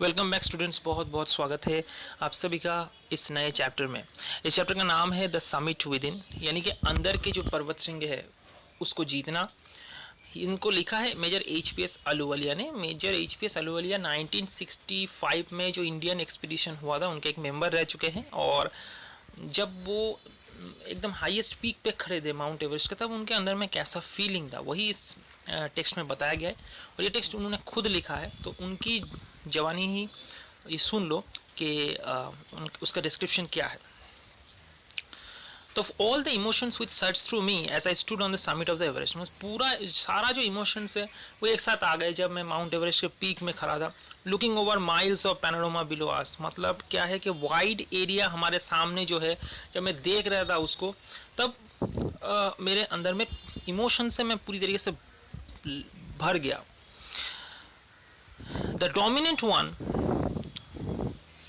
Welcome back students, बहुत बहुत स्वागत है आप सभी का इस नए चैप्टर में। इस चैप्टर का नाम है द समिट विद इन, यानी कि अंदर की जो पर्वत श्रृंग है उसको जीतना। इनको लिखा है मेजर एच.पी.एस. अहलूवालिया ने। मेजर एच.पी.एस. अहलूवालिया 1965 में जो इंडियन एक्सपीडिशन हुआ था उनके एक मेंबर रह चुके हैं, और जब वो एकदम हाईएस्ट पीक पे खड़े थे माउंट एवरेस्ट के, तब उनके अंदर में कैसा फीलिंग था वही इस टेक्स्ट में बताया गया है। और ये टेक्स्ट उन्होंने खुद लिखा है, तो उनकी जवानी ही ये सुन लो कि उसका डिस्क्रिप्शन क्या है। तो all the emotions which surged through me as I stood on the summit of the Everest, पूरा सारा जो इमोशंस है वो एक साथ आ गए जब मैं माउंट एवरेस्ट के पीक में खड़ा था। Looking over miles of panorama below us, मतलब क्या है कि वाइड एरिया हमारे सामने जो है, जब मैं देख रहा था उसको, तब मेरे अंदर में इमोशन से मैं पूरी तरीके से भर गया। The dominant one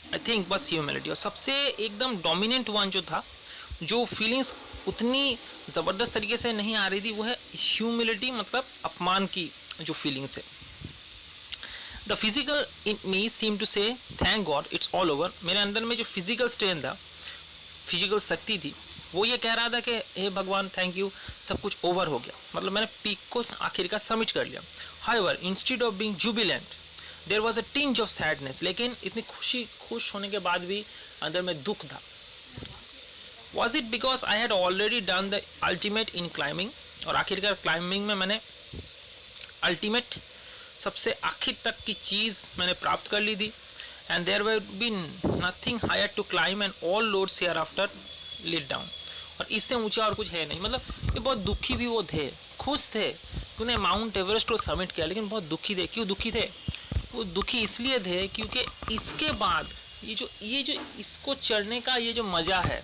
I think बस ह्यूमिलिटी, और सबसे एकदम डोमिनेंट वन जो था, जो फीलिंग्स उतनी ज़बरदस्त तरीके से नहीं आ रही थी, वो है ह्यूमिलिटी, मतलब अपमान की जो फीलिंग्स है। The physical in me seem to say thank God it's all over, मेरे अंदर में जो फिजिकल स्ट्रेंथ था, फिजिकल शक्ति थी, वो ये कह रहा था कि हे भगवान थैंक यू, सब कुछ ओवर हो गया, मतलब मैंने पीक को आखिर का समिट कर लिया। However instead of being jubilant there was a tinge of sadness, लेकिन इतनी खुश होने के बाद भी अंदर में दुख था। Was it because I had already done the ultimate in climbing, और आखिरकार क्लाइंबिंग में मैंने अल्टीमेट, सबसे आखिर तक की चीज़ मैंने प्राप्त कर ली थी। And there will be nothing higher to climb and all roads hereafter lead down, और इससे ऊंचा और कुछ है नहीं। मतलब ये बहुत दुखी भी वो थे, खुश थे तूने माउंट एवरेस्ट को सबमिट किया, लेकिन बहुत दुखी थे। क्यों दुखी थे? वो दुखी इसलिए थे क्योंकि इसके बाद ये जो इसको चढ़ने का ये जो मज़ा है,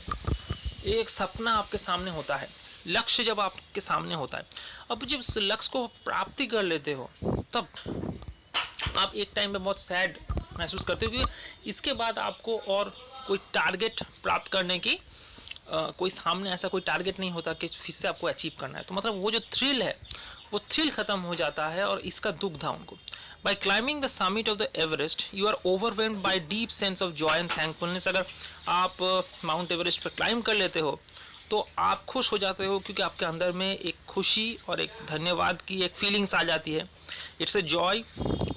एक सपना आपके सामने होता है, लक्ष्य जब आपके सामने होता है, अब जब उस लक्ष्य को प्राप्ति कर लेते हो, तब आप एक टाइम पे बहुत सैड महसूस करते हो, क्योंकि इसके बाद आपको और कोई टारगेट प्राप्त करने की कोई सामने ऐसा कोई टारगेट नहीं होता कि फिर से आपको अचीव करना है। तो मतलब वो जो थ्रिल है, वो थ्रिल ख़त्म हो जाता है, और इसका दुख था उनको। By climbing the summit of the Everest you are overwhelmed by deep sense of joy and thankfulness. अगर आप माउंट एवरेस्ट पर क्लाइंब कर लेते हो तो आप खुश हो जाते हो, क्योंकि आपके अंदर में एक खुशी और एक धन्यवाद की एक फीलिंग्स आ जाती है। It's a joy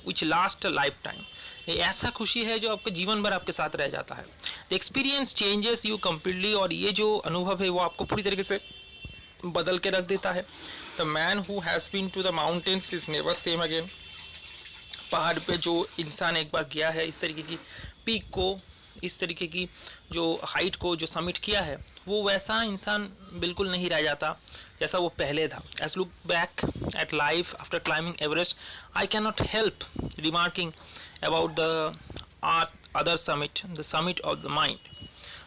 which last a life time, ये ऐसा खुशी है जो आपके जीवन भर आपके साथ रह जाता है। The experience changes you completely, और ये जो अनुभव है वो आपको पूरी तरीके से बदल के रख देता है। The man who has been to the mountains is never same again, पहाड़ पे जो इंसान एक बार गया है, इस तरीके की पीक को, इस तरीके की जो हाइट को जो समिट किया है, वो वैसा इंसान बिल्कुल नहीं रह जाता जैसा वो पहले था। As look back at life after climbing Everest I can not help remarking about the other summit, the summit of the mind.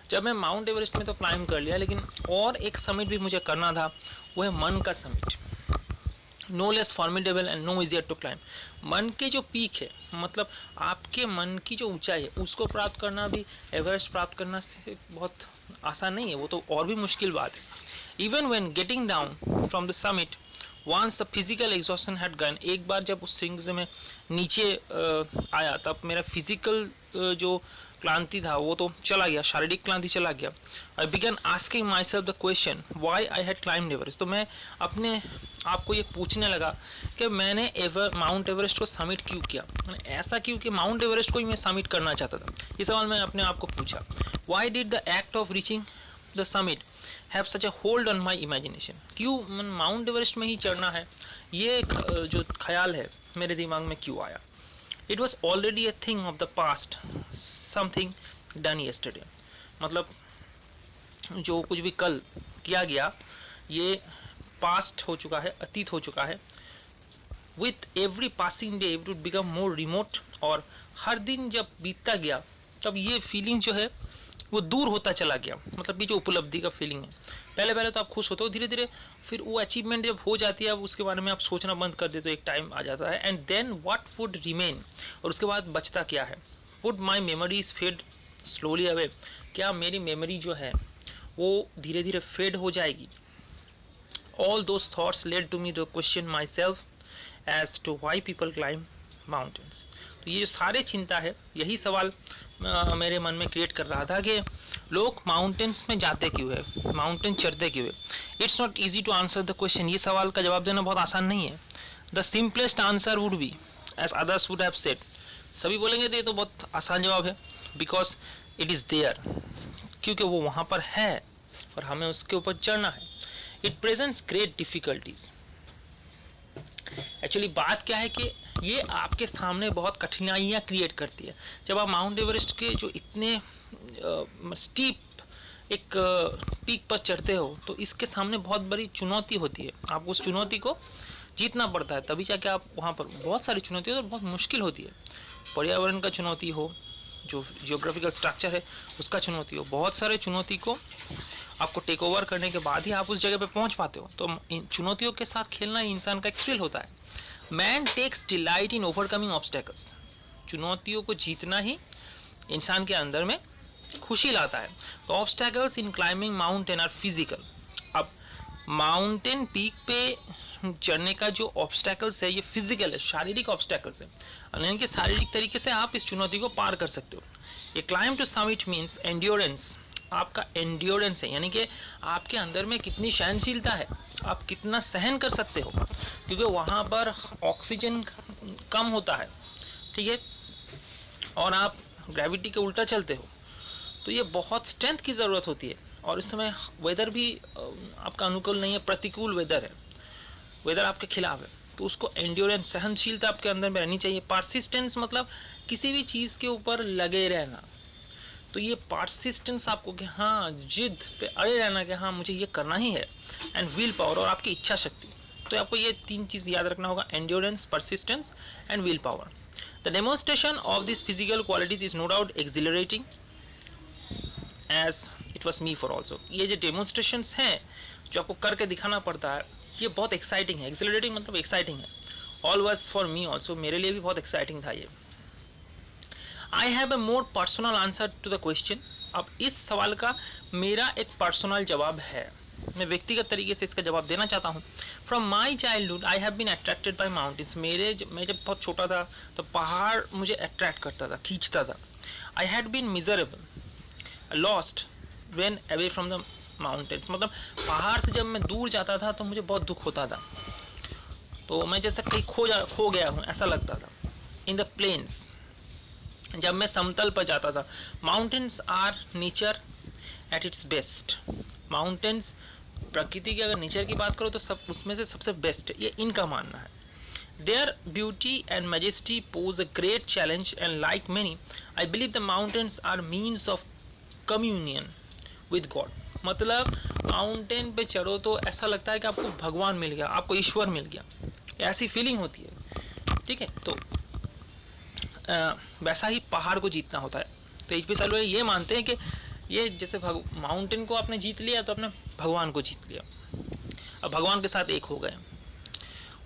जब मैं माउंट एवरेस्ट में तो क्लाइंब कर लिया, लेकिन और एक समिट भी मुझे करना था, वो है मन का summit. No less formidable and no easier to climb. मन के जो पीक है, मतलब आपके मन की जो ऊंचाई है, उसको प्राप्त करना भी एवरेस्ट प्राप्त करना से बहुत आसान नहीं है, वो तो और भी मुश्किल बात है। Even when getting down from the summit once the physical exhaustion had gone, एक बार जब उस श्रृंग से मैं नीचे आया, तब मेरा फिजिकल जो क्लांति था वो तो चला गया, शारीरिक क्लांति चला गया। I began asking myself the question why I had climbed Everest, तो मैं अपने आपको ये पूछने लगा कि मैंने माउंट एवरेस्ट को समिट क्यों किया, मैंने ऐसा क्यों कि माउंट एवरेस्ट को ही मैं समिट करना चाहता था। ये सवाल मैं अपने आप को पूछा। Why did the act of reaching the summit have such a hold on my imagination, क्यों माउंट एवरेस्ट में ही चढ़ना है, ये जो ख्याल है मेरे दिमाग में क्यों आया। It was already a thing of the past, something done yesterday, मतलब जो कुछ भी कल किया गया ये पास्ट हो चुका है, अतीत हो चुका है। With every passing day it would become more remote, और हर दिन जब बीतता गया तब ये फीलिंग जो है वो दूर होता चला गया। मतलब ये जो उपलब्धि का फीलिंग है, पहले पहले तो आप खुश होते हो, धीरे धीरे फिर वो अचीवमेंट जब हो जाती है, अब उसके बारे में आप सोचना बंद कर देते हो, एक टाइम आ जाता है। And then what would remain, और उसके बाद बचता क्या है। Would my memories fade slowly away, क्या मेरी मेमोरी जो है वो धीरे धीरे फेड हो जाएगी। All those thoughts led to me to question myself as to why people climb mountains. तो ये जो सारे चिंता है, यही सवाल मेरे मन में क्रिएट कर रहा था कि लोग माउंटेन्स में जाते क्यों है, माउंटेन चढ़ते क्यों है। It's not easy to answer the question. ये सवाल का जवाब देना बहुत आसान नहीं है। The simplest answer would be as others would have said, सभी बोलेंगे तो ये तो बहुत आसान जवाब है, बिकॉज इट इज़ देयर, क्योंकि वो वहाँ पर है और हमें उसके ऊपर चढ़ना है। It presents great difficulties. Actually बात क्या है कि ये आपके सामने बहुत कठिनाइयाँ क्रिएट करती है। जब आप माउंट एवरेस्ट के जो इतने स्टीप एक पीक पर चढ़ते हो तो इसके सामने बहुत बड़ी चुनौती होती है। आपको उस चुनौती को जीतना पड़ता है, तभी जाके आप वहाँ पर, बहुत सारी चुनौती होती है, बहुत मुश्किल होती है। पर्यावरण का चुनौती हो, जो जियोग्राफिकल स्ट्रक्चर है उसका चुनौती हो, बहुत सारे चुनौती को आपको टेक ओवर करने के बाद ही आप उस जगह पे पहुंच पाते हो। तो इन चुनौतियों के साथ खेलना इंसान का एक थ्रिल होता है। Man takes delight in overcoming obstacles. चुनौतियों को जीतना ही इंसान के अंदर में खुशी लाता है। तो obstacles in climbing mountain are physical. अब माउंटेन पीक पे चढ़ने का जो ऑब्स्टेकल्स है ये फिजिकल है, शारीरिक ऑब्स्टेकल्स है, यानी कि शारीरिक तरीके से आप इस चुनौती को पार कर सकते हो। ये climb to summit means endurance. आपका एंड्योरेंस है, यानी कि आपके अंदर में कितनी सहनशीलता है, आप कितना सहन कर सकते हो, क्योंकि वहाँ पर ऑक्सीजन कम होता है, ठीक है, और आप ग्रेविटी के उल्टा चलते हो, तो ये बहुत स्ट्रेंथ की ज़रूरत होती है। और इस समय वेदर भी आपका अनुकूल नहीं है, प्रतिकूल वेदर है, वेदर आपके खिलाफ है, तो उसको एंड्योरेंस, सहनशीलता आपके अंदर में रहनी चाहिए। परसिस्टेंस मतलब किसी भी चीज़ के ऊपर लगे रहना, तो ये परसिस्टेंस आपको कि हाँ, जिद पे अड़े रहना कि हाँ मुझे ये करना ही है, एंड विल पावर, और आपकी इच्छा शक्ति। तो आपको ये तीन चीज़ याद रखना होगा, endurance, persistence and will power. The demonstration of this physical qualities is no doubt exhilarating as it was me for also. ये जो डेमोन्स्ट्रेशंस हैं जो आपको करके दिखाना पड़ता है, ये बहुत एक्साइटिंग है। एक्सिलरेटिंग मतलब एक्साइटिंग है। All was for me also, मेरे लिए भी बहुत एक्साइटिंग था ये। I have a more personal answer to the question. अब इस सवाल का मेरा एक पर्सनल जवाब है, मैं व्यक्तिगत तरीके से इसका जवाब देना चाहता हूँ। From my childhood I have been attracted by mountains. मैं जब बहुत छोटा था तो पहाड़ मुझे अट्रैक्ट करता था, खींचता था। I had been miserable lost when away from the mountains. मतलब पहाड़ से जब मैं दूर जाता था तो मुझे बहुत दुख होता था, तो मैं जैसे कहीं खो गया हूँ ऐसा लगता था। इन द प्लेन्स, जब मैं समतल पर जाता था। Mountains are nature at its best. Mountains प्रकृति की अगर नेचर की बात करो तो सब उसमें से सबसे बेस्ट है, ये इनका मानना है। Their beauty and majesty pose a great challenge and like many I believe the mountains are means of communion with God. मतलब माउंटेन पे चढ़ो तो ऐसा लगता है कि आपको भगवान मिल गया, आपको ईश्वर मिल गया, ऐसी फीलिंग होती है, ठीक है। तो वैसा ही पहाड़ को जीतना होता है। तो एच पी सालवे ये मानते हैं कि ये जैसे माउंटेन को आपने जीत लिया तो आपने भगवान को जीत लिया, अब भगवान के साथ एक हो गए।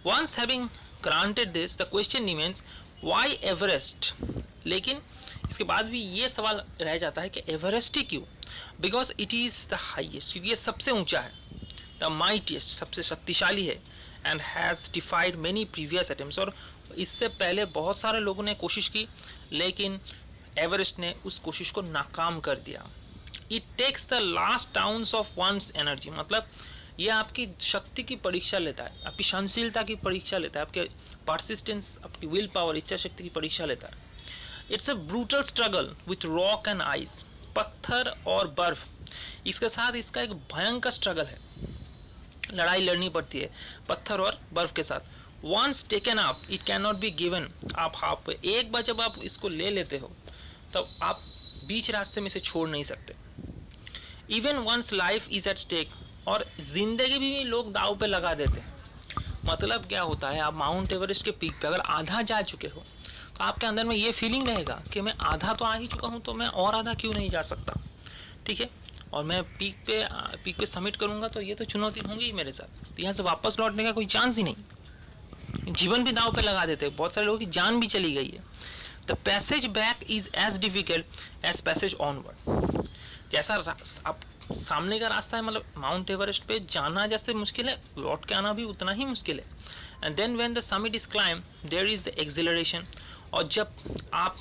Once having granted this the question remains why Everest. लेकिन इसके बाद भी ये सवाल रह जाता है कि एवरेस्ट ही क्यों? Because it is the highest, क्योंकि ये सबसे ऊंचा है, द माइटिएस्ट, सबसे शक्तिशाली है, and has डिफाइड many previous attempts. और इससे पहले बहुत सारे लोगों ने कोशिश की, लेकिन एवरेस्ट ने उस कोशिश को नाकाम कर दिया। It takes the last ounce of one's energy. मतलब ये आपकी शक्ति की परीक्षा लेता है, आपकी सहनशीलता की परीक्षा लेता है, आपके परसिस्टेंस, आपकी विल पावर, इच्छा शक्ति की परीक्षा लेता है। It's a brutal struggle with rock and ice. पत्थर और बर्फ, इसके साथ इसका एक भयंकर स्ट्रगल है, लड़ाई लड़नी पड़ती है पत्थर और बर्फ के साथ। Once taken up it can not be given up half पे। एक बार जब आप इसको ले लेते हो तब आप बीच रास्ते में से छोड़ नहीं सकते। Even once life is at stake, और जिंदगी भी लोग दाव पे लगा देते हैं। मतलब क्या होता है, आप माउंट एवरेस्ट के पीक पे अगर आधा जा चुके हो तो आपके अंदर में ये फीलिंग रहेगा कि मैं आधा तो आ ही चुका हूँ, तो मैं और आधा क्यों नहीं जा सकता, ठीक है। और मैं पीक पे सबमिट करूँगा तो ये तो चुनौती होंगी ही मेरे साथ, तो यहाँ से वापस लौटने का कोई चांस ही नहीं। जीवन भी दाव पे लगा देते हैं, बहुत सारे लोगों की जान भी चली गई है। The passage back is as difficult as passage onward. जैसा आप सामने का रास्ता है, मतलब माउंट एवरेस्ट पे जाना जैसे मुश्किल है, लौट के आना भी उतना ही मुश्किल है। And then when the summit is climbed there is the exhilaration, और जब आप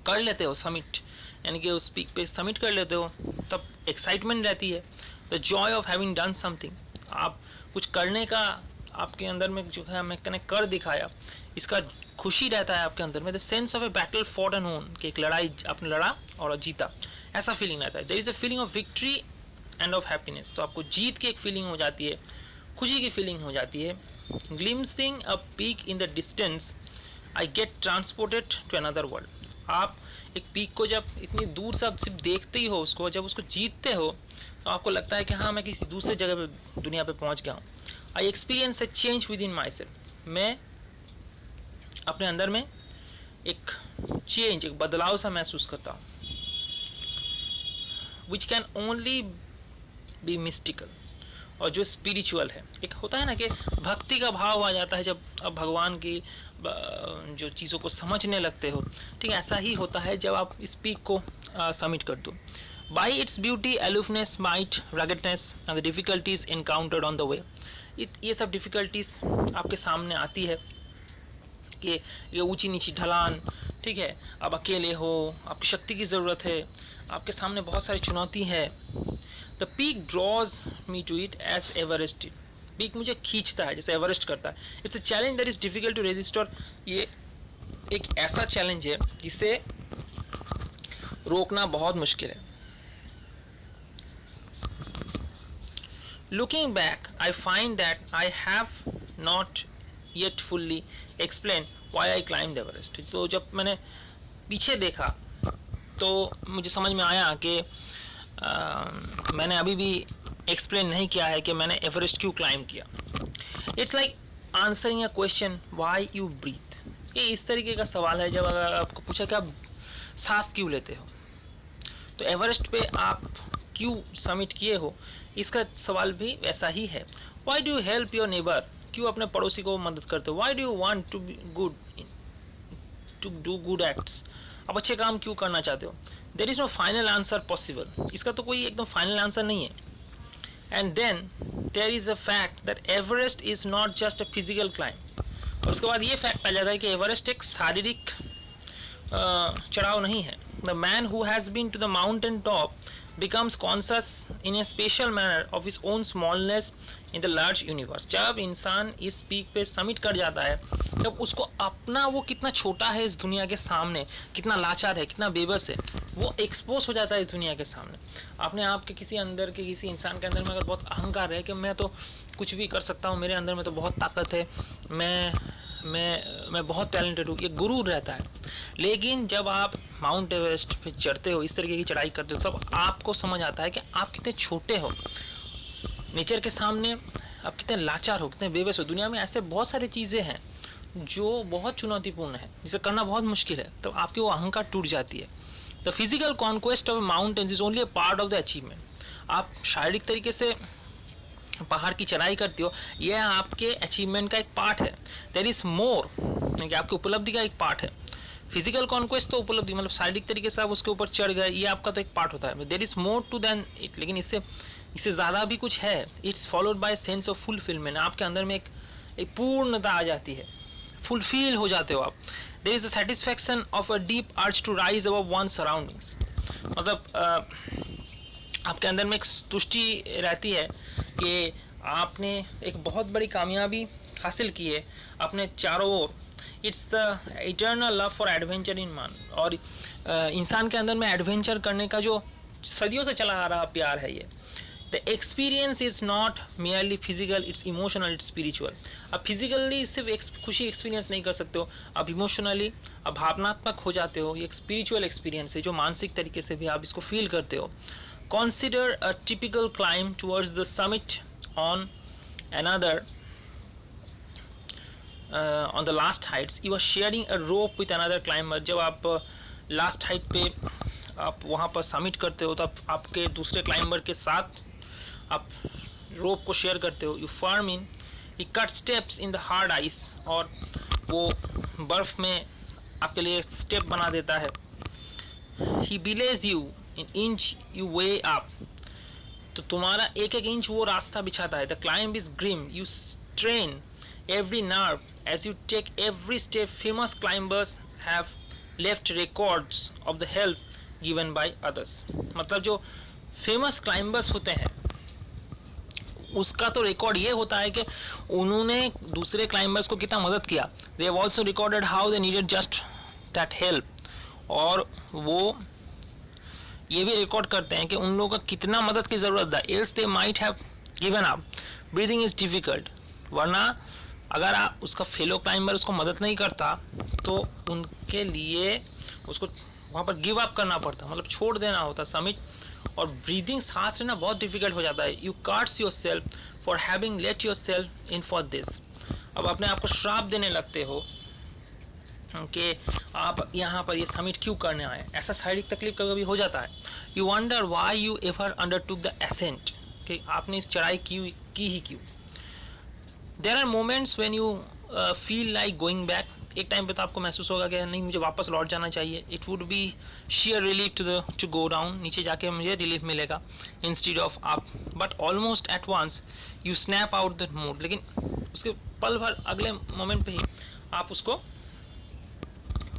कर लेते हो समिट, यानी कि उस पीक पे समिट कर लेते हो, तब एक्साइटमेंट रहती है, the Joy of having done something. आप कुछ करने का आपके अंदर में जो है मैंने कर दिखाया, इसका खुशी रहता है आपके अंदर में। The sense of a battle fought and होन, कि एक लड़ाई आपने लड़ा और जीता, ऐसा फीलिंग रहता है। There is a feeling of victory and of happiness, तो आपको जीत की एक फीलिंग हो जाती है, खुशी की फीलिंग हो जाती है। Glimpsing a peak in the distance, I get transported to another world. आप एक पीक को जब इतनी दूर से आप सिर्फ देखते ही हो उसको, जब उसको जीतते हो तो आपको लगता है कि हाँ मैं किसी दूसरे जगह पे दुनिया पे पहुंच गया हूँ। I experience A change with in my self, मैं अपने अंदर में एक चेंज, एक बदलाव सा महसूस करता हूँ। Which can only be mystical, और जो स्पिरिचुअल है। एक होता है ना कि भक्ति का भाव आ जाता है जब आप भगवान की जो चीज़ों को समझने लगते हो, ठीक है, ऐसा ही होता है जब आप इस पीक को सबमिट कर दो। By its beauty, aloofness, might, ruggedness and the difficulties encountered on the way, ये सब डिफ़िकल्टीज आपके सामने आती है कि ये ऊंची नीची ढलान, ठीक है, आप अकेले हो, आपकी शक्ति की ज़रूरत है, आपके सामने बहुत सारी चुनौती है। The peak draws me to it as Everest did, peak मुझे खींचता है जैसे एवरेस्ट करता है। It's a challenge that is difficult to resist, और ये एक ऐसा चैलेंज है जिसे रोकना बहुत मुश्किल है। Looking back, I find that I have not yet fully explain why I climbed Everest. तो जब मैंने पीछे देखा तो मुझे समझ में आया कि मैंने अभी भी एक्सप्लेन नहीं किया है कि मैंने एवरेस्ट क्यों क्लाइम किया। It's like answering a question, why you breathe. ये इस तरीके का सवाल है जब अगर आपको पूछा कि आप सांस क्यों लेते हो, तो एवरेस्ट पे आप क्यों समिट किए हो, इसका सवाल भी वैसा ही है। Why do you help your neighbour, क्यों अपने पड़ोसी को मदद करते हो। Why do you want to be good, to do good acts, आप अच्छे काम क्यों करना चाहते हो। There is no final answer possible, इसका तो कोई एकदम फाइनल आंसर नहीं है। And then there is a fact that Everest is not just a physical climb, और उसके बाद ये फैक्ट आ जाता है कि एवरेस्ट एक शारीरिक चढ़ाव नहीं है। The man who has been to the mountain top becomes conscious in a special manner of his own smallness in the large universe। जब इंसान इस पीक पे समिट कर जाता है, जब उसको अपना वो कितना छोटा है इस दुनिया के सामने, कितना लाचार है, कितना बेबस है, वो एक्सपोज हो जाता है इस दुनिया के सामने। अपने आप के किसी अंदर के किसी इंसान के अंदर में अगर बहुत अहंकार है कि मैं तो कुछ भी कर सकता हूँ, मेरे अंदर में तो बहुत ताकत है, मैं बहुत टैलेंटेड हूँ, ये गुरूर रहता है। लेकिन जब आप माउंट एवरेस्ट पे चढ़ते हो, इस तरीके की चढ़ाई करते हो, तब आपको समझ आता है कि आप कितने छोटे हो नेचर के सामने, आप कितने लाचार हो, कितने बेबस हो। दुनिया में ऐसे बहुत सारी चीज़ें हैं जो बहुत चुनौतीपूर्ण है, जिसे करना बहुत मुश्किल है, तो आपकी वो अहंकार टूट जाती है। The physical conquest of mountains is only a part of the achievement. आप शारीरिक तरीके से पहाड़ की चढ़ाई करते हो, यह आपके अचीवमेंट का एक पार्ट है। देयर इज़ मोर, कि आपकी उपलब्धि का एक पार्ट है। फिजिकल कॉन्क्वेस्ट तो उपलब्धि मतलब शारीरिक तरीके से आप उसके ऊपर चढ़ गए, ये आपका तो एक पार्ट होता है। There is more to than it, लेकिन इससे ज़्यादा भी कुछ है। It's followed by sense of fulfilment, आपके अंदर में एक पूर्णता आ जाती है, फुलफिल हो जाते हो आप। There is the satisfaction of a deep urge to rise above one surroundings, मतलब आपके अंदर में एक तुष्टि रहती है कि आपने एक बहुत बड़ी कामयाबी हासिल की है अपने चारों ओर। It's the eternal love for adventure in man, और इंसान के अंदर में एडवेंचर करने का जो सदियों से चला आ रहा प्यार है ये। The experience is not merely physical, it's emotional, it's spiritual. आप फिजिकली सिर्फ खुशी एक्सपीरियंस नहीं कर सकते हो, आप इमोशनली, आप भावनात्मक हो जाते हो। ये एक स्पिरिचुअल एक्सपीरियंस है जो मानसिक तरीके से भी आप इसको फील करते हो। Consider a typical climb towards the summit on another on the last heights. You are sharing a rope with another climber. जब आप लास्ट हाइट पे आप वहाँ पर समिट करते हो, तो आपके दूसरे क्लाइंबर के साथ आप रोप को शेयर करते हो। You firm in, he cut steps in the hard ice, और वो बर्फ़ में आपके लिए स्टेप बना देता है। He belays you in inch you way up, तो तुम्हारा एक एक इंच वो रास्ता बिछाता है। The climb is grim, you strain every nerve as you take every step. Famous climbers have left records of the help given by others. मतलब जो फेमस क्लाइंबर्स होते हैं उसका तो रिकॉर्ड ये होता है कि उन्होंने दूसरे क्लाइंबर्स को कितना मदद किया. They have also recorded how they needed just that help. और वो ये भी रिकॉर्ड करते हैं कि उन लोगों का कितना मदद की ज़रूरत था. Else they might have given up. Breathing is difficult. वरना अगर आप उसका फेलो क्लाइंबर उसको मदद नहीं करता तो उनके लिए उसको वहाँ पर गिव अप करना पड़ता, मतलब छोड़ देना होता समिट. और ब्रीदिंग, सांस लेना बहुत डिफिकल्ट हो जाता है. You cards your self for having let your self in for this. अब अपने आप को श्राप देने लगते हो कि आप यहाँ पर ये समिट क्यों करने आए. ऐसा शारीरिक तकलीफ कभी कभी हो जाता है. You wonder why you ever undertook the ascent, कि आपने इस चढ़ाई की ही क्यों. There are moments when you feel like going back. एक टाइम पे तो आपको महसूस होगा कि नहीं, मुझे वापस लौट जाना चाहिए. It would be sheer relief to go down. नीचे जाके मुझे रिलीफ मिलेगा instead of up. But almost at once you snap out the mood. लेकिन उसके पल भर अगले मोमेंट पे ही आप उसको,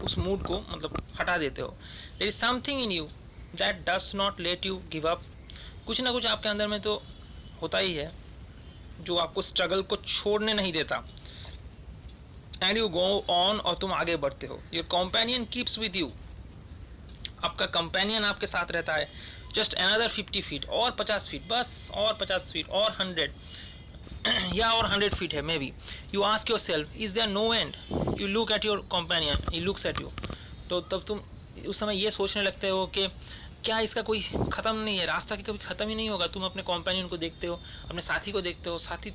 उस मूड को मतलब हटा देते हो. There is something in you that does not let you give up. कुछ ना कुछ आपके अंदर में तो होता ही है जो आपको स्ट्रगल को छोड़ने नहीं देता. एंड यू गो ऑन, और तुम आगे बढ़ते हो. Your companion keeps with you. आपका कंपेनियन आपके साथ रहता है. जस्ट अनदर 50 फीट, और 50 फीट, बस और 50 फीट और 100 या और 100 फीट है maybe. You ask yourself is there no end. You look at your companion, he looks at you. तो तब तुम उस समय ये सोचने लगते हो कि क्या इसका कोई ख़त्म नहीं है, रास्ता की कभी ख़त्म ही नहीं होगा. तुम अपने कंपेनियन को देखते हो, अपने साथी को देखते हो, साथी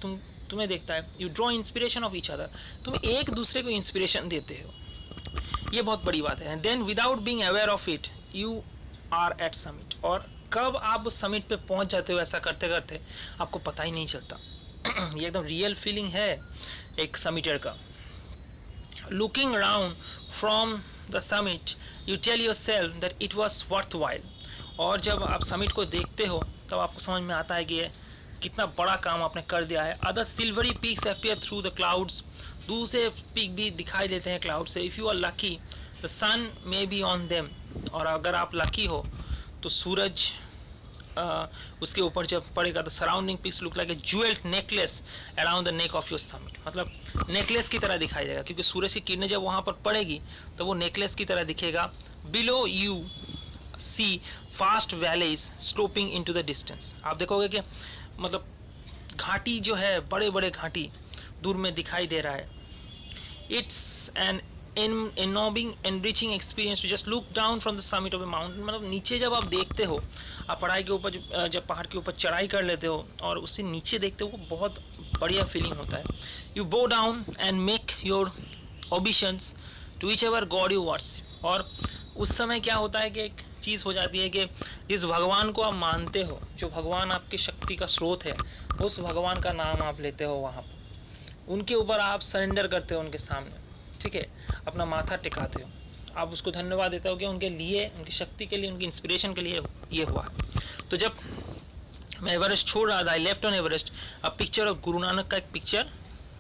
तुम्हें देखता है. You draw inspiration of each other. तुम एक दूसरे को इंस्पिरेशन देते हो. ये बहुत बड़ी बात है. Then without being aware of it you are at summit. और कब आप उस समिट पे पहुंच जाते हो ऐसा करते करते आपको पता ही नहीं चलता. ये एकदम रियल फीलिंग है एक समिटर का. Looking around from the summit you tell yourself that it was worthwhile. और जब आप समिट को देखते हो तब आपको समझ में आता है कि ये कितना बड़ा काम आपने कर दिया है. Other silvery peaks appear through the clouds. दूसरे पीक भी दिखाई देते हैं क्लाउड से. If you are lucky the sun may be on them. और अगर आप लकी हो तो सूरज उसके ऊपर जब पड़ेगा तो surrounding peaks look like a jewelled necklace around the neck of your summit. मतलब नेकलेस की तरह दिखाई देगा क्योंकि सूरज की किरणें जब वहाँ पर पड़ेगी तो वो नेकलेस की तरह दिखेगा. Below you see fast valleys sloping into the distance. आप देखोगे कि मतलब घाटी जो है, बड़े बड़े घाटी दूर में दिखाई दे रहा है. It's an ennobling enriching experience to just look down from the summit of a mountain. मतलब नीचे जब आप देखते हो, आप पहाड़ के ऊपर जब पहाड़ के ऊपर चढ़ाई कर लेते हो और उससे नीचे देखते हो, वो बहुत बढ़िया फीलिंग होता है. You bow down and make your obeisances to whichever god you worship. और उस समय क्या होता है कि एक चीज़ हो जाती है कि जिस भगवान को आप मानते हो, जो भगवान आपकी शक्ति का स्रोत है, उस भगवान का नाम आप लेते हो वहाँ पर. उनके ऊपर आप सरेंडर करते हो उनके सामने. ठीक है, अपना माथा टिकाते हो. आप उसको धन्यवाद देते हो कि उनके लिए, उनकी शक्ति के लिए, उनकी इंस्पिरेशन के लिए ये हुआ. तो जब मैं एवरेस्ट छोड़ रहा था, आई लेफ्ट ऑन एवरेस्ट, अब पिक्चर ऑफ गुरु नानक का एक पिक्चर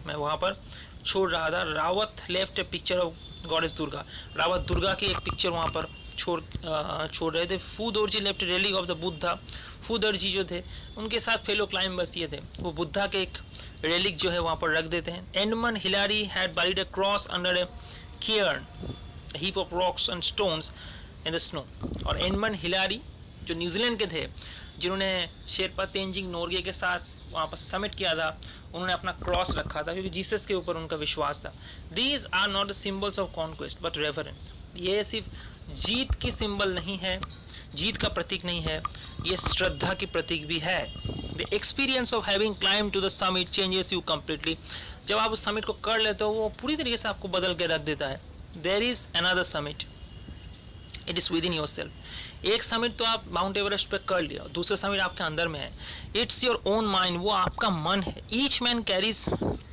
मैं वहाँ पर छोड़ रहा था. Rawat left a picture of goddess Durga. Rawat Durga की एक पिक्चर वहाँ पर छोड़ रहे थे. Phudorji left relic of the Buddha. Phudorji जो थे उनके साथ फेलो क्लाइंबर्स ये थे, वो बुद्धा के एक रेलिक जो है वहाँ पर रख देते हैं. Edmund Hilari had buried a cross under A cairn, a heap of rocks and stones in the snow. और एडमंड हिलारी जो न्यूजीलैंड के थे, जिन्होंने शेरपा तेंजिंग नोर्गे के साथ वहाँ पर समिट किया था, उन्होंने अपना क्रॉस रखा था क्योंकि जीसस के ऊपर उनका विश्वास था. These are not the symbols of conquest but reverence. ये सिर्फ जीत की सिंबल नहीं है, जीत का प्रतीक नहीं है, ये श्रद्धा की प्रतीक भी है. The experience of having climbed to the summit changes you completely. जब आप उस समिट को कर लेते हो वो पूरी तरीके से आपको बदल के रख देता है. There is another summit. It is within yourself. एक समिट तो आप माउंट एवरेस्ट पे कर लिया, दूसरा समिट आपके अंदर में है. It's your own mind. वो आपका मन है. Each man carries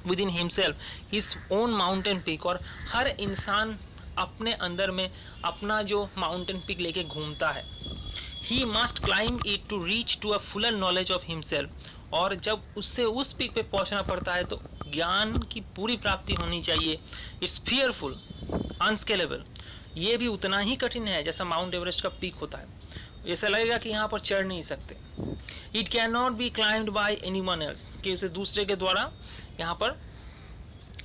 within himself his own mountain peak. और हर इंसान अपने अंदर में अपना जो माउंटेन पीक लेके घूमता है. He must climb it to reach to a fuller knowledge of himself. और जब उससे उस पीक पे पहुंचना पड़ता है तो ज्ञान की पूरी प्राप्ति होनी चाहिए। इट्स फियरफुल, अनस्केलेबल, ये भी उतना ही कठिन है जैसा माउंट एवरेस्ट का पीक होता है। ऐसा लगेगा कि यहाँ पर चढ़ नहीं सकते। It can not B climbed by any one else, कि उसे दूसरे के द्वारा यहाँ पर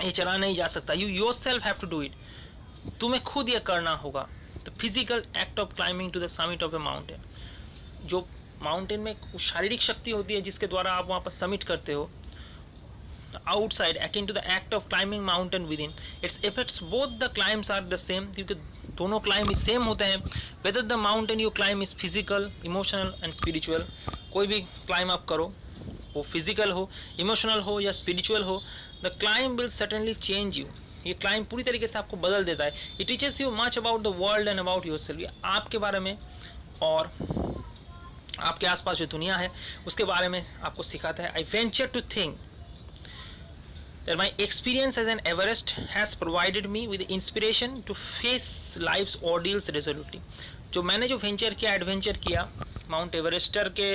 ये चढ़ा नहीं जा सकता। You yourself have to do it, तुम्हें खुद ये करना होगा। The physical act of climbing to the summit of a mountain, जो माउंटेन में शारीरिक शक्ति होती है जिसके द्वारा आप वहाँ पर समिट करते हो। Outside akin to the act of climbing mountain within, its effects both the climbs are the same, क्योंकि दोनों क्लाइंब सेम होते हैं। whether the mountain you climb is physical, emotional and spiritual, कोई भी क्लाइंब आप करो वो फिजिकल हो, इमोशनल हो या स्पिरिचुअल हो, the climb will certainly change you, ये क्लाइंब पूरी तरीके से आपको बदल देता है। It teaches you much about the world and about your self, आपके बारे में और आपके आसपास जो दुनिया है उसके बारे में आपको सिखाता है। I venture to think that my experience as an Everest has provided me with inspiration to face life's ordeals resolutely। जो मैंने जो वेंचर किया, एडवेंचर किया, माउंट एवरेस्टर के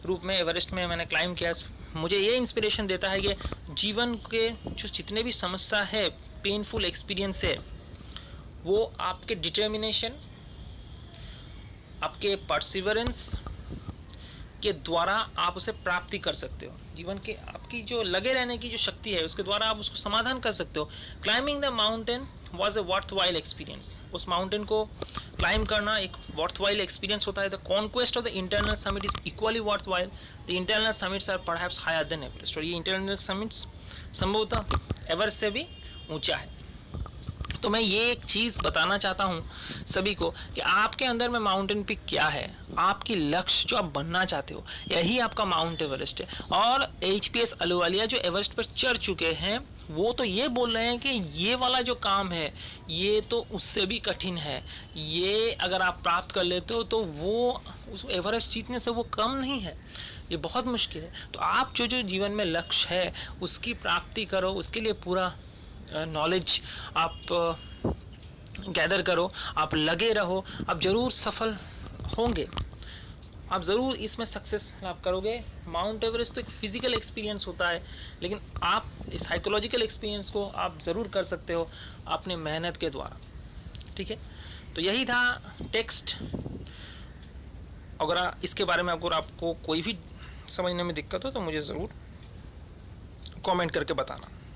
रूप में एवरेस्ट में मैंने क्लाइंब किया, मुझे ये इंस्पिरेशन देता है कि जीवन के जो जितने भी समस्या है, पेनफुल एक्सपीरियंस है, वो आपके डिटर्मिनेशन, आपके परसिवरेंस के द्वारा आप उसे प्राप्ति कर सकते हो। जीवन के आपकी जो लगे रहने की जो शक्ति है उसके द्वारा आप उसको समाधान कर सकते हो। Climbing the mountain was a worthwhile experience, उस माउंटेन को क्लाइंब करना एक वर्थवाइल एक्सपीरियंस होता है। The conquest of the internal summit is equally worthwhile, the internal summits are perhaps higher than Everest, और ये इंटरनल समिट्स संभवतः एवरेस्ट से भी ऊंचा है। तो मैं ये एक चीज़ बताना चाहता हूँ सभी को कि आपके अंदर में माउंटेन पिक क्या है, आपकी लक्ष्य जो आप बनना चाहते हो, यही आपका माउंट एवरेस्ट है। और HPS अहलुवालिया जो एवरेस्ट पर चढ़ चुके हैं वो तो ये बोल रहे हैं कि ये वाला जो काम है ये तो उससे भी कठिन है, ये अगर आप प्राप्त कर लेते हो तो वो उस एवरेस्ट जीतने से वो कम नहीं है, ये बहुत मुश्किल है। तो आप जो जो जीवन में लक्ष्य है उसकी प्राप्ति करो, उसके लिए पूरा नॉलेज आप गैदर करो, आप लगे रहो, आप ज़रूर सफल होंगे, आप ज़रूर इसमें सक्सेस लाभ करोगे। माउंट एवरेस्ट तो एक फिज़िकल एक्सपीरियंस होता है, लेकिन आप इस साइकोलॉजिकल एक्सपीरियंस को आप ज़रूर कर सकते हो अपने मेहनत के द्वारा। ठीक है, तो यही था टेक्स्ट। अगर इसके बारे में अगर आपको कोई भी समझने में दिक्कत हो तो मुझे ज़रूर कमेंट करके बताना।